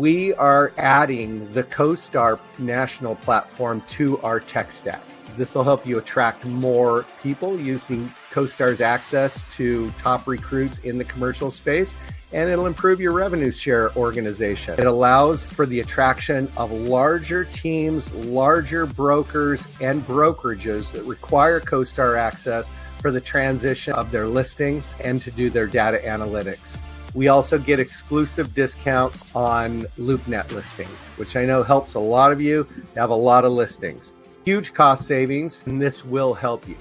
we are adding the CoStar national platform to our tech stack. This will help you attract more people using CoStar's access to top recruits in the commercial space, and it'll improve your revenue share organization. It allows for the attraction of larger teams, larger brokers, and brokerages that require CoStar access for the transition of their listings and to do their data analytics. We also get exclusive discounts on LoopNet listings, which I know helps a lot of you have a lot of listings. Huge cost savings, and this will help you.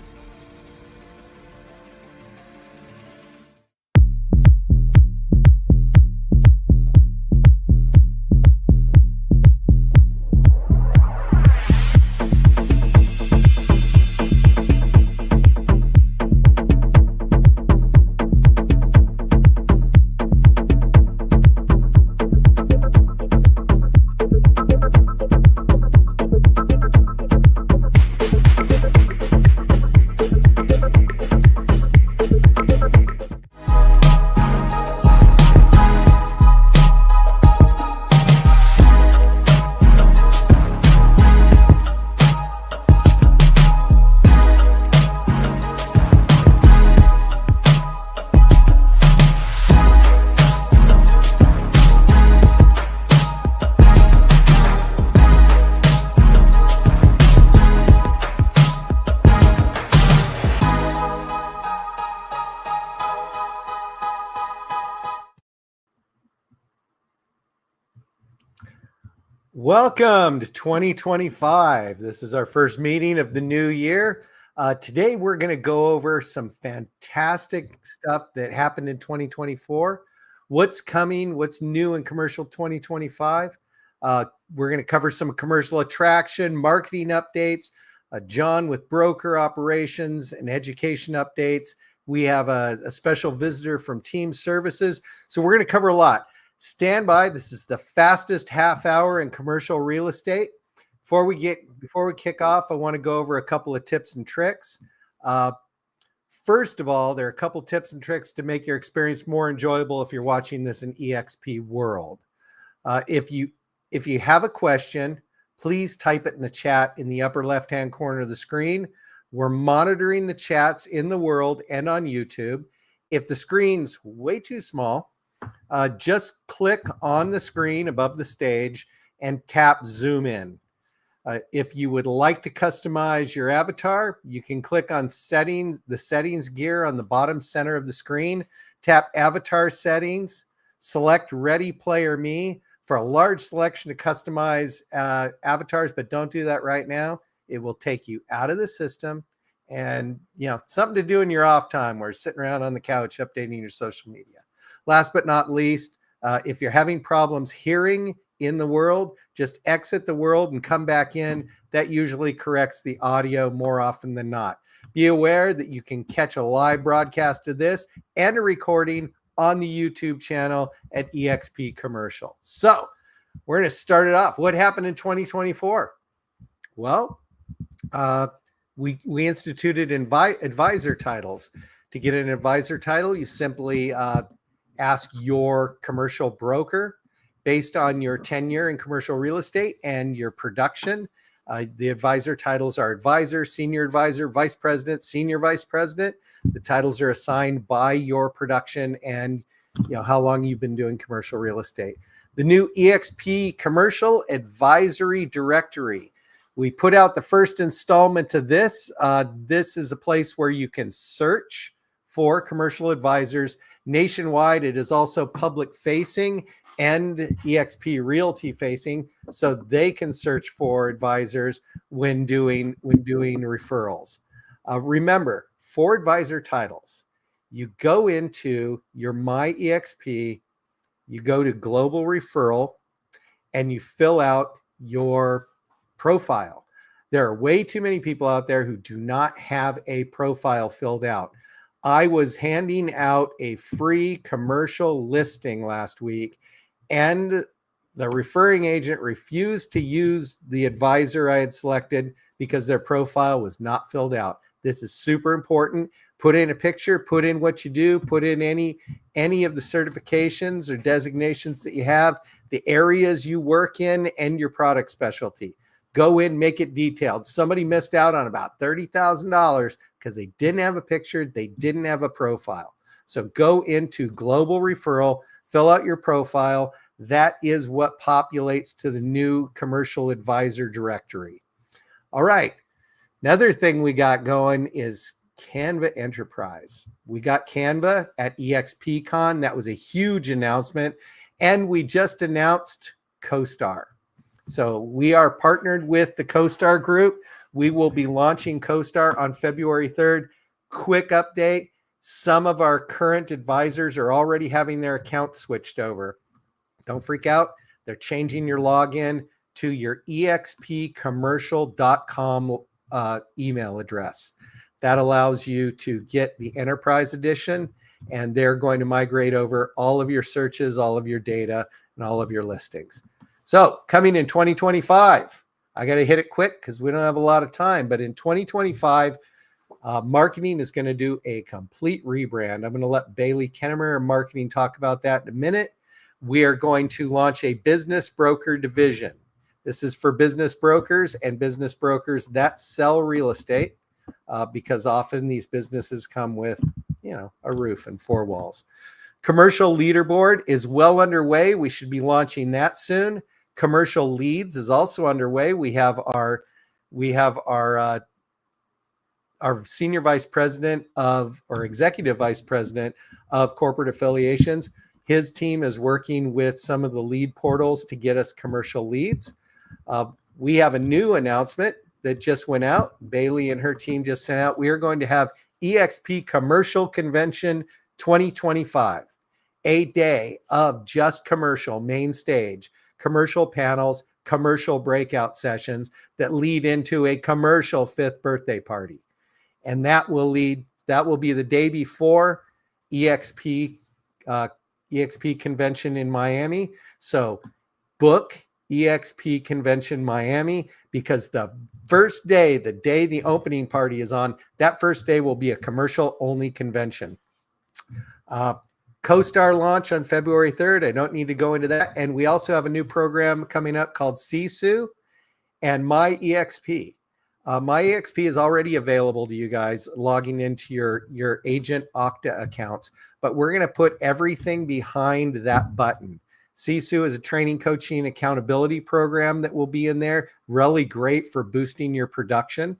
Welcome to 2025. This is our first meeting of the new year. Today, we're going to go over some fantastic stuff that happened in 2024. What's coming, what's new in commercial 2025. We're going to cover some commercial attraction, marketing updates, John with broker operations and education updates. We have a special visitor from team services. So we're going to cover a lot. Stand by. This is the fastest half hour in commercial real estate. Before we kick off, I want to go over a couple of tips and tricks. First of all, there are a couple tips and tricks to make your experience more enjoyable if you're watching this in eXp world. If you have a question, please type it in the chat in the upper left-hand corner of the screen. We're monitoring the chats in the world and on YouTube. If the screen's way too small, just click on the screen above the stage and tap zoom in. If you would like to customize your avatar, you can click on settings, the settings gear on the bottom center of the screen, tap avatar settings, select Ready Player Me for a large selection to customize avatars, but don't do that right now. It will take you out of the system and, something to do in your off time where you're sitting around on the couch updating your social media. Last but not least, if you're having problems hearing in the world, just exit the world and come back in. That usually corrects the audio more often than not. Be aware that you can catch a live broadcast of this and a recording on the YouTube channel at eXp Commercial. So we're going to start it off. What happened in 2024? Well, we instituted advisor titles. To get an advisor title, you simply ask your commercial broker based on your tenure in commercial real estate and your production. The advisor titles are advisor, senior advisor, vice president, senior vice president. The titles are assigned by your production and how long you've been doing commercial real estate. The new eXp Commercial Advisory Directory. We put out the first installment to this. This is a place where you can search for commercial advisors nationwide. It is also public facing and eXp Realty facing, so they can search for advisors when doing referrals. Remember, for advisor titles, you go into your My eXp, you go to Global Referral, and you fill out your profile. There are way too many people out there who do not have a profile filled out. I was handing out a free commercial listing last week, and the referring agent refused to use the advisor I had selected because their profile was not filled out. This is super important. Put in a picture, put in what you do, put in any of the certifications or designations that you have, the areas you work in, and your product specialty. Go in, make it detailed. Somebody missed out on about $30,000 because they didn't have a picture, they didn't have a profile. So go into Global Referral, fill out your profile. That is what populates to the new commercial advisor directory. All right. Another thing we got going is Canva Enterprise. We got Canva at eXpCon. That was a huge announcement. And we just announced CoStar. So we are partnered with the CoStar group. We will be launching CoStar on February 3rd. Quick update. Some of our current advisors are already having their accounts switched over. Don't freak out. They're changing your login to your expcommercial.com email address. That allows you to get the enterprise edition, and they're going to migrate over all of your searches, all of your data, and all of your listings. So coming in 2025, I got to hit it quick because we don't have a lot of time, but in 2025, marketing is going to do a complete rebrand. I'm going to let Bailey Kennemer in marketing talk about that in a minute. We are going to launch a business broker division. This is for business brokers and business brokers that sell real estate, because often these businesses come with, a roof and four walls. Commercial leaderboard is well underway. We should be launching that soon. Commercial leads is also underway. We have our senior vice president or executive vice president of corporate affiliations. His team is working with some of the lead portals to get us commercial leads. We have a new announcement that just went out. Bailey and her team just sent out. We are going to have eXp Commercial Convention 2025, a day of just commercial main stage, commercial panels, commercial breakout sessions that lead into a commercial 5th birthday party. And that will be the day before eXp convention in Miami. So book eXp Convention Miami, because the first day, the day the opening party is on, that first day will be a commercial only convention. CoStar launch on February 3rd. I don't need to go into that. And we also have a new program coming up called CSU and My eXp. My eXp is already available to you guys logging into your agent Okta accounts, but we're going to put everything behind that button. CSU is a training, coaching, accountability program that will be in there. Really great for boosting your production.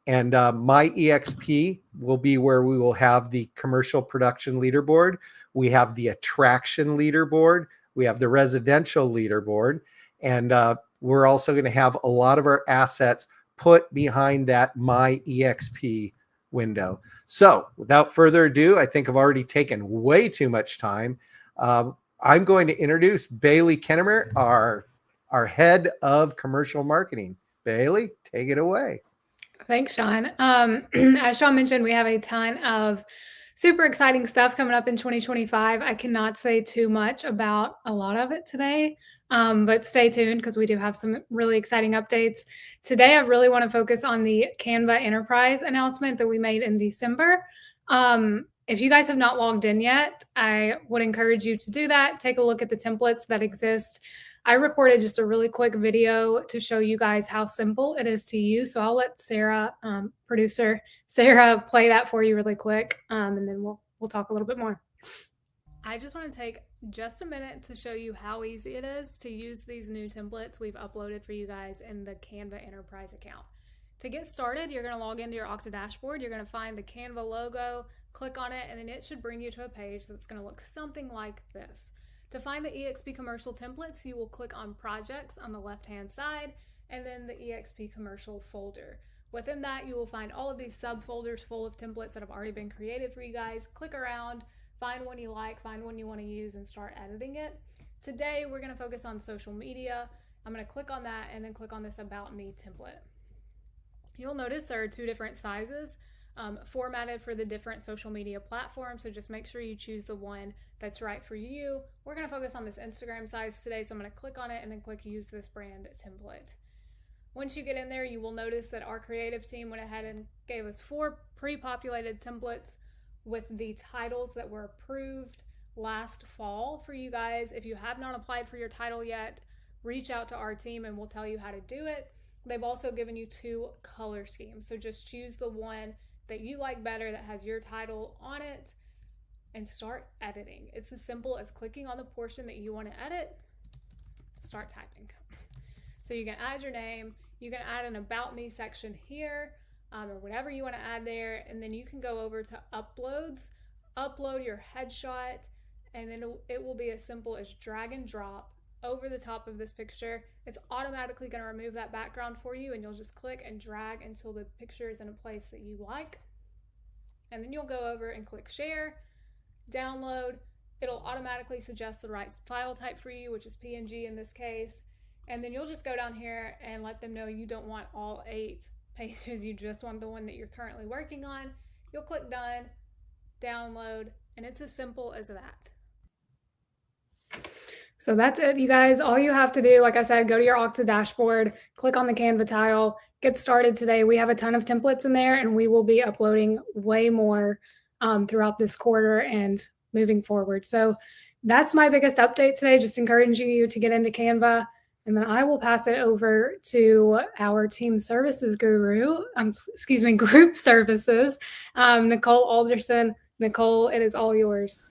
And My eXp will be where we will have the commercial production leaderboard. We have the attraction leaderboard. We have the residential leaderboard. And we're also going to have a lot of our assets put behind that My eXp window. So without further ado, I think I've already taken way too much time. I'm going to introduce Bailey Kennemer, our head of commercial marketing. Bailey, take it away. Thanks, Sean. As Sean mentioned, we have a ton of super exciting stuff coming up in 2025. I cannot say too much about a lot of it today, but stay tuned because we do have some really exciting updates. Today, I really want to focus on the Canva Enterprise announcement that we made in December. If you guys have not logged in yet, I would encourage you to do that. Take a look at the templates that exist. I recorded just a really quick video to show you guys how simple it is to use. So I'll let Sarah, producer Sarah, play that for you really quick, and then we'll talk a little bit more. I just want to take just a minute to show you how easy it is to use these new templates we've uploaded for you guys in the Canva Enterprise account. To get started, you're going to log into your Okta dashboard. You're going to find the Canva logo, click on it, and then it should bring you to a page that's going to look something like this. To find the eXp commercial templates, you will click on projects on the left-hand side and then the eXp commercial folder. Within that, you will find all of these subfolders full of templates that have already been created for you guys. Click around, find one you like, find one you want to use, and start editing it. Today, we're going to focus on social media. I'm going to click on that and then click on this About Me template. You'll notice there are two different sizes formatted for the different social media platforms, so just make sure you choose the one that's right for you. We're going to focus on this Instagram size today, so I'm going to click on it and then click Use This Brand Template. Once you get in there, you will notice that our creative team went ahead and gave us 4 pre-populated templates with the titles that were approved last fall for you guys. If you have not applied for your title yet, reach out to our team and we'll tell you how to do it. They've also given you 2 color schemes, so just choose the one that you like better that has your title on it and start editing. It's as simple as clicking on the portion that you want to edit, start typing. So you can add your name, you can add an about me section here, or whatever you want to add there, and then you can go over to uploads, upload your headshot, and then it will be as simple as drag and drop over the top of this picture. It's automatically going to remove that background for you, and you'll just click and drag until the picture is in a place that you like. And then you'll go over and click share, download. It'll automatically suggest the right file type for you, which is PNG in this case. And then you'll just go down here and let them know you don't want all 8 pages, you just want the one that you're currently working on. You'll click done, download, and it's as simple as that. So that's it, you guys. All you have to do, like I said, go to your Okta dashboard, click on the Canva tile, get started today. We have a ton of templates in there, and we will be uploading way more throughout this quarter and moving forward. So that's my biggest update today, just encouraging you to get into Canva. And then I will pass it over to our team services guru, group services, Nicole Alderson. Nicole, it is all yours.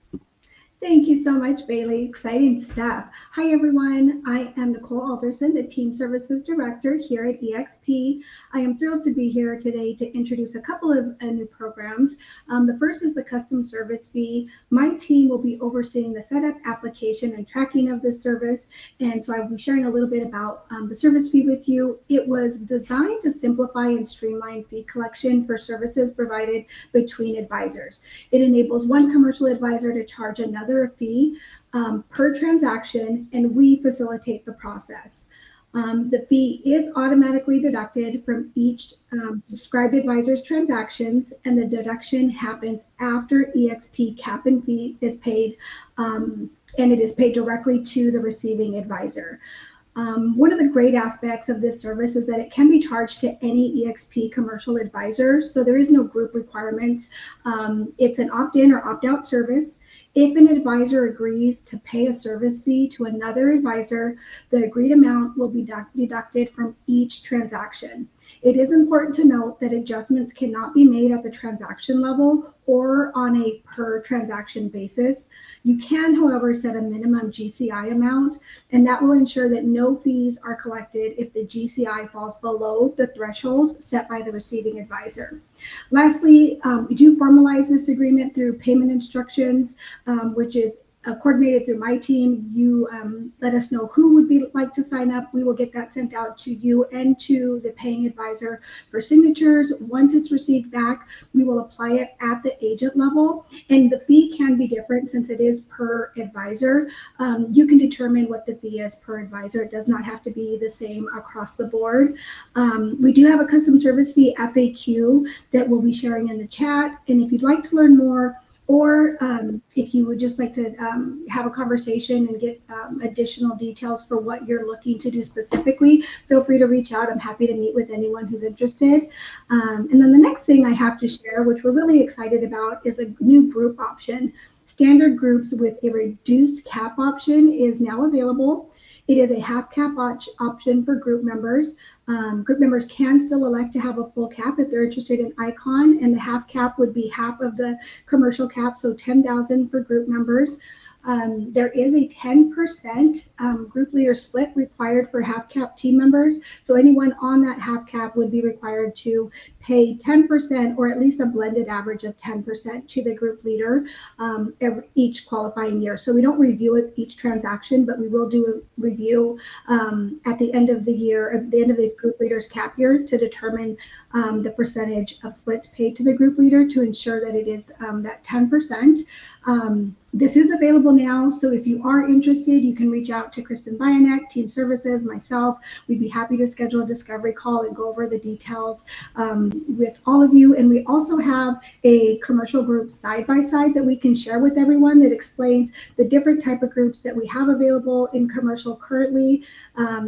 Thank you so much, Bailey. Exciting stuff. Hi, everyone. I am Nicole Alderson, the Team Services Director here at eXp. I am thrilled to be here today to introduce a couple of new programs. The first is the custom service fee. My team will be overseeing the setup, application, and tracking of this service. And so I will be sharing a little bit about the service fee with you. It was designed to simplify and streamline fee collection for services provided between advisors. It enables one commercial advisor to charge another a fee per transaction, and we facilitate the process. The fee is automatically deducted from each subscribed advisor's transactions, and the deduction happens after eXp cap and fee is paid, and it is paid directly to the receiving advisor. One of the great aspects of this service is that it can be charged to any eXp commercial advisor, so there is no group requirements. It's an opt-in or opt-out service. If an advisor agrees to pay a service fee to another advisor, the agreed amount will be deducted from each transaction. It is important to note that adjustments cannot be made at the transaction level or on a per transaction basis. You can, however, set a minimum GCI amount, and that will ensure that no fees are collected if the GCI falls below the threshold set by the receiving advisor. Lastly, we do formalize this agreement through payment instructions, which is coordinated through my team. You let us know who would like to sign up. We will get that sent out to you and to the paying advisor for signatures. Once it's received back, we will apply it at the agent level, and the fee can be different since it is per advisor. You can determine what the fee is per advisor. It does not have to be the same across the board. We do have a custom service fee FAQ that we'll be sharing in the chat, and if you'd like to learn more, or if you would just like to have a conversation and get additional details for what you're looking to do specifically, feel free to reach out. I'm happy to meet with anyone who's interested. And then the next thing I have to share, which we're really excited about, is a new group option. Standard groups with a reduced cap option is now available. It is a half cap option for group members. Group members can still elect to have a full cap if they're interested in Icon, and the half cap would be half of the commercial cap, so $10,000 for group members. There is a 10% group leader split required for half cap team members. So anyone on that half cap would be required to pay 10% or at least a blended average of 10% to the group leader each qualifying year. So we don't review it each transaction, but we will do a review at the end of the year, at the end of the group leader's cap year, to determine the percentage of splits paid to the group leader to ensure that it is that 10%. This is available now, so if you are interested, you can reach out to Kristen Byanek, Team Services, myself. We'd be happy to schedule a discovery call and go over the details with all of you. And we also have a commercial group side-by-side that we can share with everyone that explains the different type of groups that we have available in commercial currently.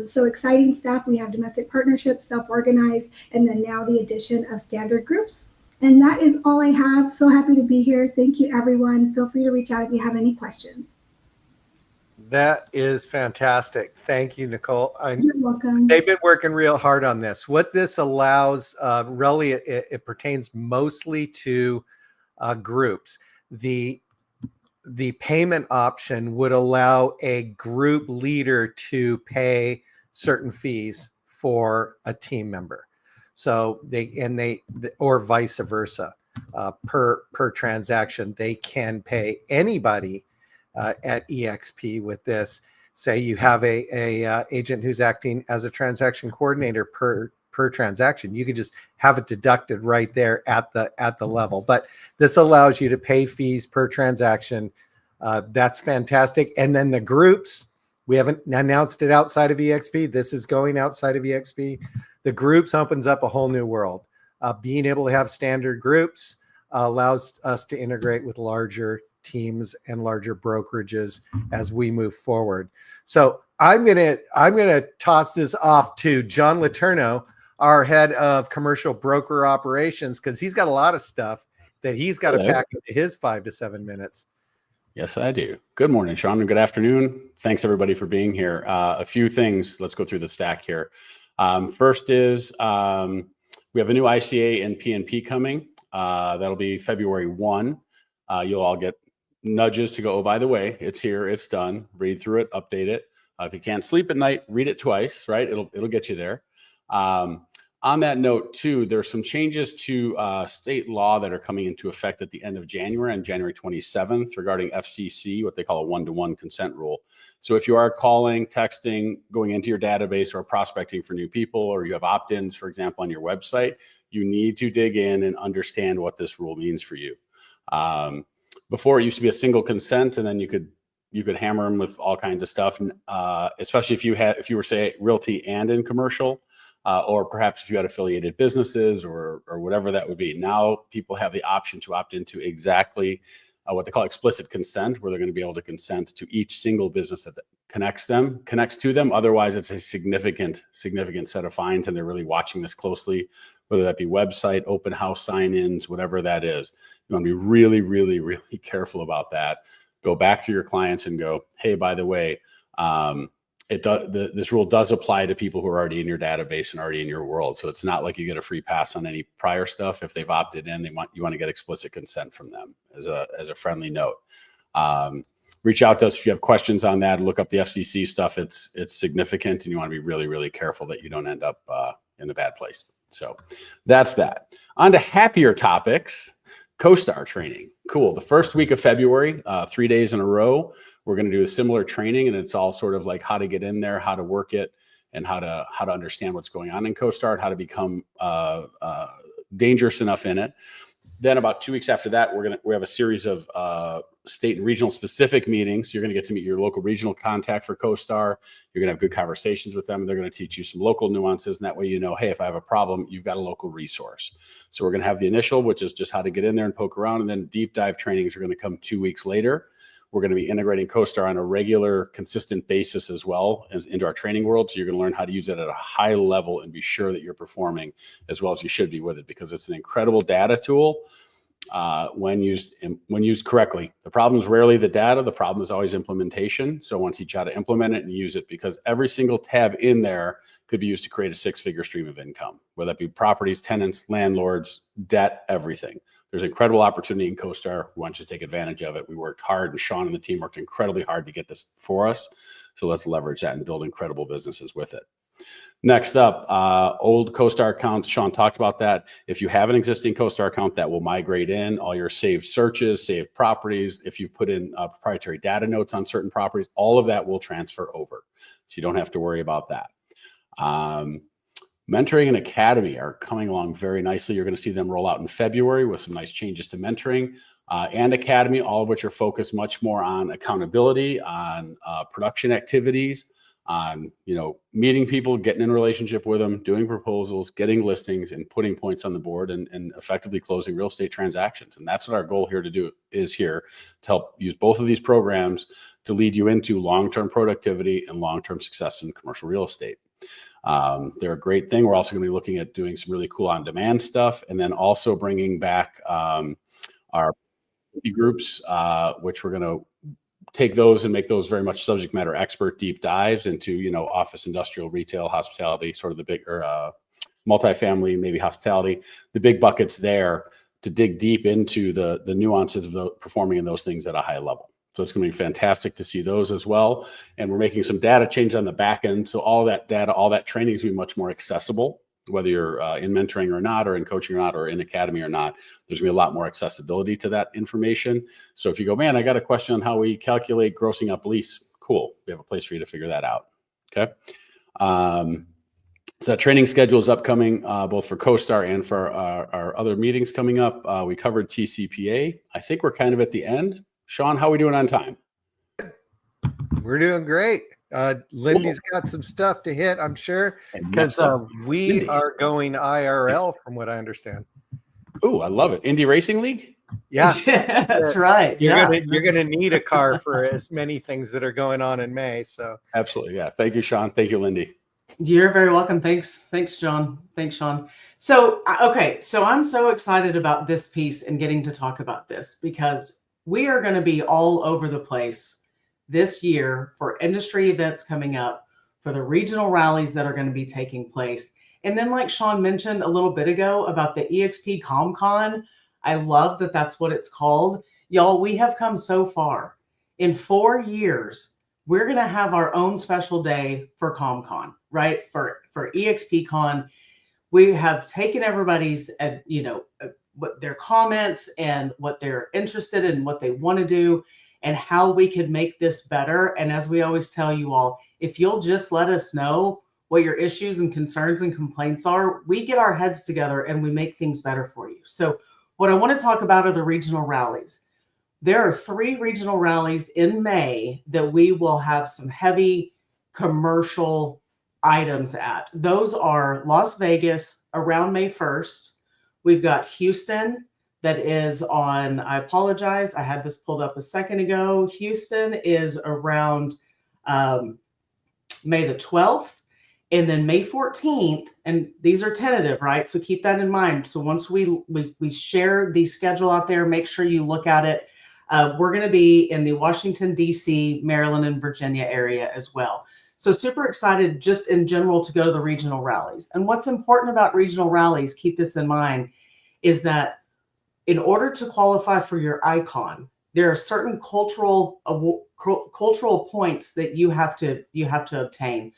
So exciting stuff. We have domestic partnerships, self-organized, and then now the addition of standard groups. And that is all I have. So happy to be here. Thank you, everyone. Feel free to reach out if you have any questions. That is fantastic. Thank you, Nicole. You're welcome. They've been working real hard on this. What this allows, really, it pertains mostly to groups. The payment option would allow a group leader to pay certain fees for a team member. So they or vice versa, per transaction, they can pay anybody at eXp with this. Say you have a agent who's acting as a transaction coordinator per transaction, you could just have it deducted right there at the level. But this allows you to pay fees per transaction. That's fantastic. And then the groups, we haven't announced it outside of eXp. This is going outside of eXp. The groups opens up a whole new world. Being able to have standard groups allows us to integrate with larger teams and larger brokerages as we move forward. So I'm gonna toss this off to John Letourneau, our head of commercial broker operations, because he's got a lot of stuff that he's got to pack into his 5 to 7 minutes. Yes, I do. Good morning, Sean, and good afternoon. Thanks everybody for being here. A few things. Let's go through the stack here. First is we have a new ICA and PNP coming. That'll be February 1. You'll all get nudges to go, oh, by the way, it's here, it's done. Read through it, update it. If you can't sleep at night, read it twice, right? It'll get you there. On that note, too, there's some changes to state law that are coming into effect at the end of January, on January 27th, regarding FCC, what they call a one-to-one consent rule. So if you are calling, texting, going into your database, or prospecting for new people, or you have opt-ins, for example, on your website, you need to dig in and understand what this rule means for you. Before, it used to be a single consent, and then you could hammer them with all kinds of stuff, especially if you were, say, realty and in commercial. Or perhaps if you had affiliated businesses or whatever that would be. Now people have the option to opt into exactly what they call explicit consent, where they're going to be able to consent to each single business that connects to them. Otherwise, it's a significant set of fines, and they're really watching this closely, whether that be website, open house sign-ins, whatever that is. You want to be really, really, really careful about that. Go back through your clients and go, hey, by the way, this rule does apply to people who are already in your database and already in your world. So it's not like you get a free pass on any prior stuff. If they've opted in, you want to get explicit consent from them as a friendly note. Reach out to us if you have questions on that. Look up the FCC stuff. It's significant, and you want to be really, really careful that you don't end up in a bad place. So that's that. On to happier topics. CoStar training. Cool. The first week of February, 3 days in a row, we're going to do a similar training, and it's all sort of like how to get in there, how to work it, and how to understand what's going on in CoStar, and how to become dangerous enough in it. Then about 2 weeks after that, we have a series of state and regional specific meetings. You're going to get to meet your local regional contact for CoStar. You're going to have good conversations with them, and they're going to teach you some local nuances. And that way, you know, hey, if I have a problem, you've got a local resource. So we're going to have the initial, which is just how to get in there and poke around. And then deep dive trainings are going to come 2 weeks later. We're going to be integrating CoStar on a regular, consistent basis as well as into our training world. So you're going to learn how to use it at a high level and be sure that you're performing as well as you should be with it, because it's an incredible data tool when used correctly. The problem is rarely the data. The problem is always implementation. So I want to teach you how to implement it and use it, because every single tab in there could be used to create a 6-figure stream of income, whether that be properties, tenants, landlords, debt, everything. There's incredible opportunity in CoStar. We want you to take advantage of it. We worked hard, and Sean and the team worked incredibly hard to get this for us. So let's leverage that and build incredible businesses with it. Next up, old CoStar accounts. Sean talked about that. If you have an existing CoStar account, that will migrate in all your saved searches, saved properties. If you've put in proprietary data notes on certain properties, all of that will transfer over. So you don't have to worry about that. Mentoring and Academy are coming along very nicely. You're going to see them roll out in February with some nice changes to Mentoring and Academy, all of which are focused much more on accountability, on production activities, on meeting people, getting in a relationship with them, doing proposals, getting listings, and putting points on the board and effectively closing real estate transactions. And that's what our goal here to help use both of these programs to lead you into long-term productivity and long-term success in commercial real estate. They're a great thing. We're also going to be looking at doing some really cool on-demand stuff, and then also bringing back our groups, which we're going to take those and make those very much subject matter expert deep dives into, office, industrial, retail, hospitality, sort of the bigger multifamily, maybe hospitality, the big buckets there, to dig deep into the nuances of performing in those things at a high level. So it's going to be fantastic to see those as well. And we're making some data change on the back end. So all that data, all that training is going to be much more accessible, whether you're in mentoring or not, or in coaching or not, or in Academy or not. There's going to be a lot more accessibility to that information. So if you go, man, I got a question on how we calculate grossing up lease, cool. We have a place for you to figure that out. Okay. So that training schedule is upcoming, both for CoStar and for our other meetings coming up. We covered TCPA. I think we're kind of at the end. Sean, how are we doing on time? We're doing great. Lindy's got some stuff to hit, I'm sure, because we are going IRL from what I understand. Oh, I love it. Indy Racing League? Yeah. That's right. You're gonna need a car for as many things that are going on in May. So absolutely. Yeah. Thank you, Sean. Thank you, Lindy. You're very welcome. Thanks, John. Thanks, Sean. So, okay. So I'm so excited about this piece and getting to talk about this, because we are going to be all over the place this year for industry events coming up, for the regional rallies that are going to be taking place. And then, like Sean mentioned a little bit ago about the eXp CommCon, I love that that's what it's called. Y'all, we have come so far. In 4 years, we're going to have our own special day for CommCon, right? For eXp Con, we have taken everybody's, what their comments and what they're interested in, what they want to do, and how we could make this better. And as we always tell you all, if you'll just let us know what your issues and concerns and complaints are, we get our heads together and we make things better for you. So what I want to talk about are the regional rallies. There are 3 regional rallies in May that we will have some heavy commercial items at. Those are Las Vegas around May 1st. We've got Houston that is on, I apologize, I had this pulled up a second ago. Houston is around May the 12th, and then May 14th, and these are tentative, right? So keep that in mind. So once we share the schedule out there, make sure you look at it. We're going to be in the Washington, D.C., Maryland, and Virginia area as well. So super excited just in general to go to the regional rallies. And what's important about regional rallies, keep this in mind, is that in order to qualify for your icon, there are certain cultural points that you have to obtain.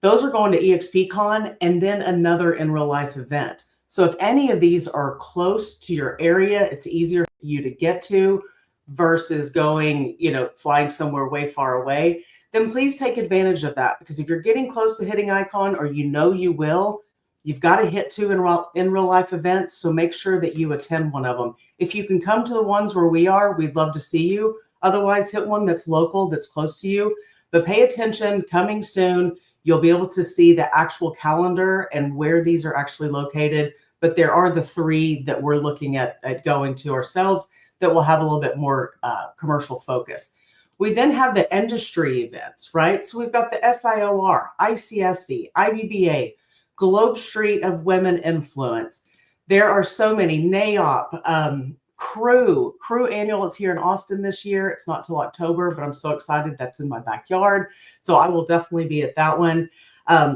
Those are going to eXp Con and then another in real life event. So if any of these are close to your area, it's easier for you to get to versus going, flying somewhere way far away. Then please take advantage of that, because if you're getting close to hitting icon, or you will, you've got to hit 2 in real life events. So make sure that you attend one of them. If you can come to the ones where we are, we'd love to see you. Otherwise, hit one that's local, that's close to you. But pay attention, coming soon. You'll be able to see the actual calendar and where these are actually located. But there are the 3 that we're looking at going to ourselves that will have a little bit more commercial focus. We then have the industry events, right? So we've got the SIOR, ICSC, IBBA, Globe Street of Women Influence. There are so many. NAOP, Crew Annual. It's here in Austin this year. It's not till October, but I'm so excited. That's in my backyard. So I will definitely be at that one.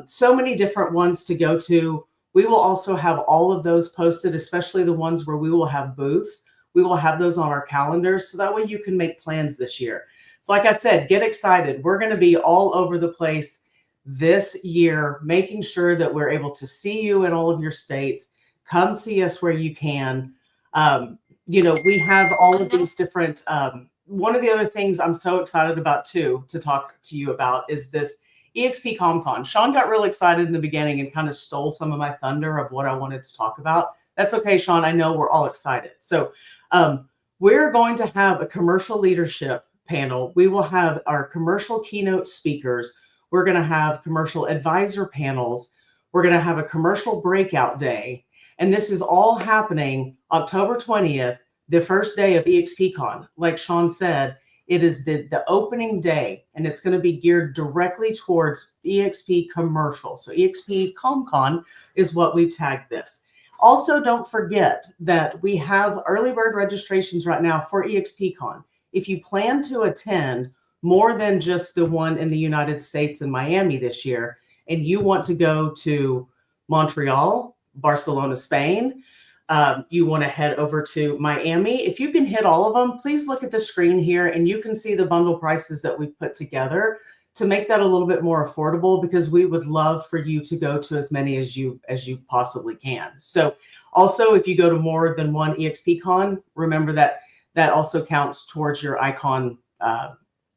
So many different ones to go to. We will also have all of those posted, especially the ones where we will have booths. We will have those on our calendars, so that way you can make plans this year. So like I said, get excited. We're going to be all over the place this year, making sure that we're able to see you in all of your states. Come see us where you can. We have all of these different, one of the other things I'm so excited about too, to talk to you about, is this eXp ComCon. Sean got real excited in the beginning and kind of stole some of my thunder of what I wanted to talk about. That's okay, Sean. I know we're all excited. So we're going to have a commercial leadership panel. We will have our commercial keynote speakers. We're going to have commercial advisor panels. We're going to have a commercial breakout day. And this is all happening October 20th, the first day of eXpCon. Like Sean said, it is the opening day, and it's going to be geared directly towards eXp commercial. So eXp ComCon is what we've tagged this. Also, don't forget that we have early bird registrations right now for eXpCon. If you plan to attend more than just the one in the United States and Miami this year, and you want to go to Montreal, Barcelona, Spain, you want to head over to Miami, if you can hit all of them, please look at the screen here and you can see the bundle prices that we've put together to make that a little bit more affordable, because we would love for you to go to as many as you possibly can. So also, if you go to more than one eXpCon, remember that that also counts towards your icon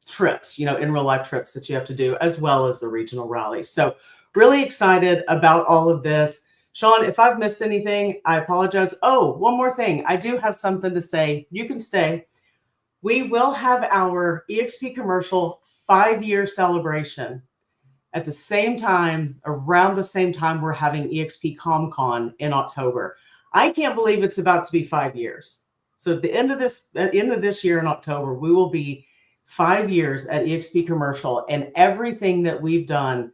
trips, you know, in real life trips that you have to do, as well as the regional rallies. So really excited about all of this. Sean, if I've missed anything, I apologize. Oh, one more thing. I do have something to say. You can stay. We will have our eXp commercial 5-year celebration at the same time, around the same time we're having eXp ComCon in October. I can't believe it's about to be 5 years. So at the end of this year in October, we will be 5 years at eXp commercial, and everything that we've done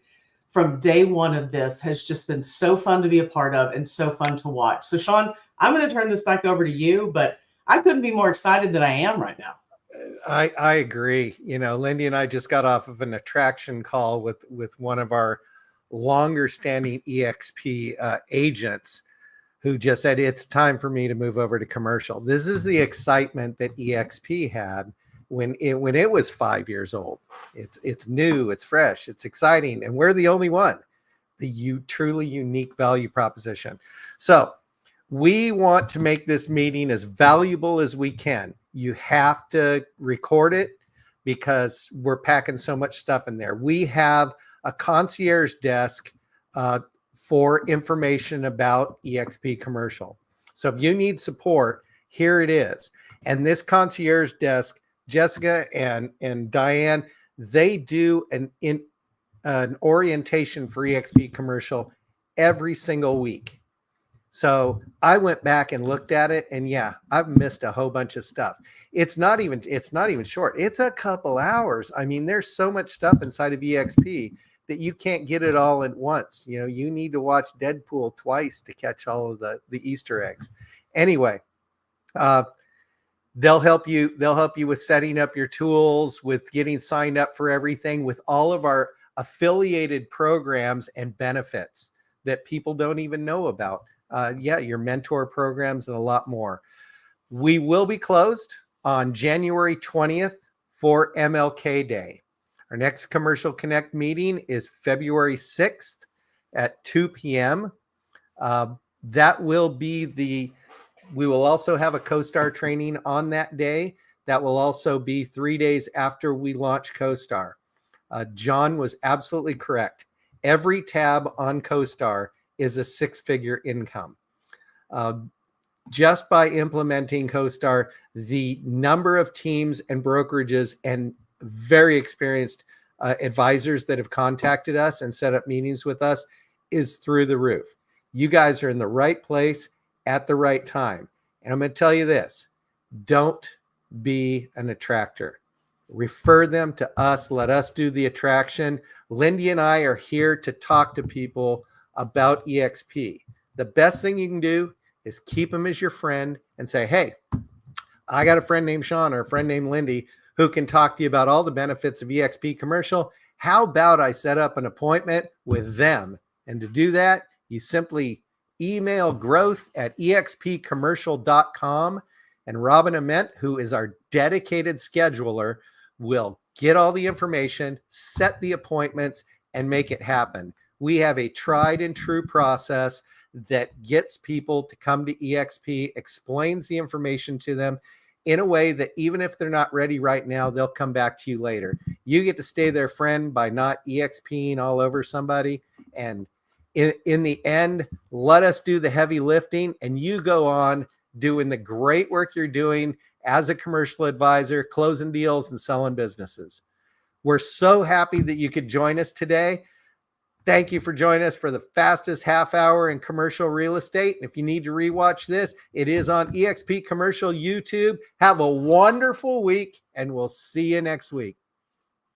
from day one of this has just been so fun to be a part of and so fun to watch. So Sean, I'm going to turn this back over to you, but I couldn't be more excited than I am right now. I agree. You know, Lindy and I just got off of an attraction call with one of our longer standing eXp agents who just said, it's time for me to move over to commercial. This is the excitement that eXp had when it was 5 years old. It's new, it's fresh, it's exciting, and we're the only one. The truly unique value proposition. So we want to make this meeting as valuable as we can. You have to record it because we're packing so much stuff in there. We have a concierge desk for information about eXp commercial. So if you need support, here it is. And this concierge desk, Jessica and Diane, they do an orientation for eXp commercial every single week. So I went back and looked at it, and yeah, I've missed a whole bunch of stuff. It's not even short. It's a couple hours. I mean, there's so much stuff inside of eXp that you can't get it all at once. You know, you need to watch Deadpool twice to catch all of the Easter eggs. Anyway, they'll help you with setting up your tools, with getting signed up for everything, with all of our affiliated programs and benefits that people don't even know about. Your mentor programs and a lot more. We will be closed on January 20th for MLK Day. Our next Commercial Connect meeting is February 6th at 2 p.m. That will be we will also have a CoStar training on that day. That will also be 3 days after we launch CoStar. John was absolutely correct. Every tab on CoStar is a 6-figure income. Just by implementing CoStar, the number of teams and brokerages and very experienced advisors that have contacted us and set up meetings with us is through the roof. You guys are in the right place at the right time. And I'm going to tell you this, don't be an attractor. Refer them to us. Let us do the attraction. Lindy and I are here to talk to people about eXp. The best thing you can do is keep them as your friend and say, hey, I got a friend named Sean or a friend named Lindy who can talk to you about all the benefits of eXp commercial. How about I set up an appointment with them? And to do that, you simply email growth@expcommercial.com, and Robin Ament, who is our dedicated scheduler, will get all the information, set the appointments, and make it happen. We have a tried and true process that gets people to come to eXp, explains the information to them, in a way that even if they're not ready right now, they'll come back to you later. You get to stay their friend by not EXPing all over somebody. And in the end, let us do the heavy lifting, and you go on doing the great work you're doing as a commercial advisor, closing deals and selling businesses. We're so happy that you could join us today. Thank you for joining us for the fastest half hour in commercial real estate. And if you need to rewatch this, it is on eXp Commercial YouTube. Have a wonderful week, and we'll see you next week.